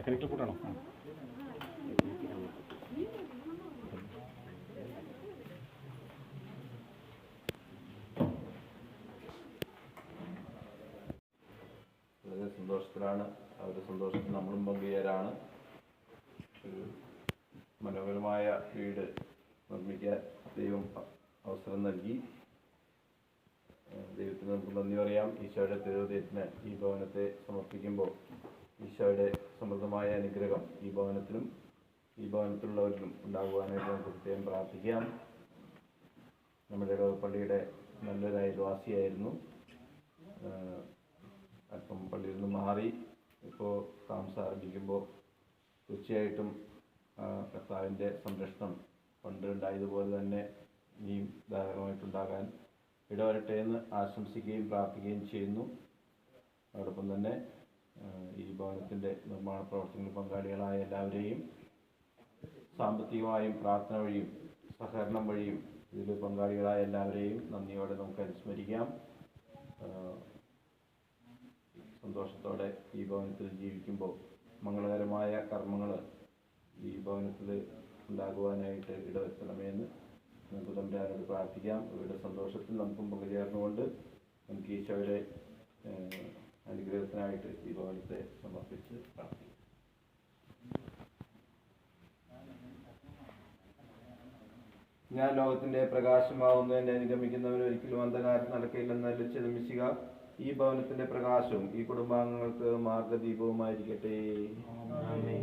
Mechanical കൂട്ടാണോ? വളരെ സന്തോഷത്തിലാണ്. അവരുടെ സന്തോഷത്തിൽ നമ്മളും പങ്കുചേരാണ്. ഒരു മനോഹരമായ വീട് നിർമ്മിക്കാൻ ദൈവം അവസരം നൽകി. ദൈവത്തിന് നമുക്ക് നന്ദി പറയാം. ഈശോയുടെ തിരുഹൃദയത്തിന് ഈ ഭവനത്തെ സമർപ്പിക്കുമ്പോൾ ഈശോയുടെ സമൃദ്ധമായ അനുഗ്രഹം ഈ ഭവനത്തിലും ഈ ഭവനത്തിലുള്ളവരിലും ഉണ്ടാകുവാനായിട്ട് നമുക്ക് പ്രത്യേകം പ്രാർത്ഥിക്കാം. നമ്മുടെ ഇടവപ്പള്ളിയുടെ നല്ലൊരു അയൽവാസിയായിരുന്നു. അല്പം പള്ളിയിൽ നിന്ന് മാറി ഇപ്പോൾ താമസം ആരംഭിക്കുമ്പോൾ തീർച്ചയായിട്ടും കർത്താവിൻ്റെ സംരക്ഷണം പണ്ട് ഉണ്ടായതുപോലെ തന്നെ ഇനിയും ധാരാളമായിട്ടുണ്ടാകാൻ ഇടവരട്ടെ എന്ന് ആശംസിക്കുകയും പ്രാർത്ഥിക്കുകയും ചെയ്യുന്നു. അതോടൊപ്പം തന്നെ ഈ ഭവനത്തിൻ്റെ നിർമ്മാണ പ്രവർത്തനങ്ങളിൽ പങ്കാളികളായ എല്ലാവരെയും സാമ്പത്തികമായും പ്രാർത്ഥന വഴിയും സഹകരണം വഴിയും ഇതിൽ പങ്കാളികളായ എല്ലാവരെയും നന്ദിയോടെ നമുക്ക് അനുസ്മരിക്കാം. സന്തോഷത്തോടെ ഈ ഭവനത്തിൽ ജീവിക്കുമ്പോൾ മംഗളകരമായ കർമ്മങ്ങൾ ഈ ഭവനത്തിൽ ഉണ്ടാകുവാനായിട്ട് ഇടവരുത്തണമെന്ന് നമുക്ക് തമ്പുരാനോട് പ്രാർത്ഥിക്കാം. ഇവരുടെ സന്തോഷത്തിൽ നമുക്കും പങ്കുചേർന്നുകൊണ്ട് നമുക്ക് ഈശോയുടെ അനുഗ്രഹത്തിനായിട്ട് ഈ ഭവനത്തെ സമർപ്പിച്ച് പ്രാർത്ഥിക്കാം. ഞാൻ ലോകത്തിന്റെ പ്രകാശമാവുന്നു, എന്നെ അനുഗമിക്കുന്നവർ ഒരിക്കലും അന്ധകാരം നടക്കയില്ലെന്ന് ലക്ഷ്യം മിശിക ഈ ഭവനത്തിന്റെ പ്രകാശവും ഈ കുടുംബാംഗങ്ങൾക്ക് മാർഗദീപവുമായിരിക്കട്ടെ. ദിവ്യകാരുണ്യമേ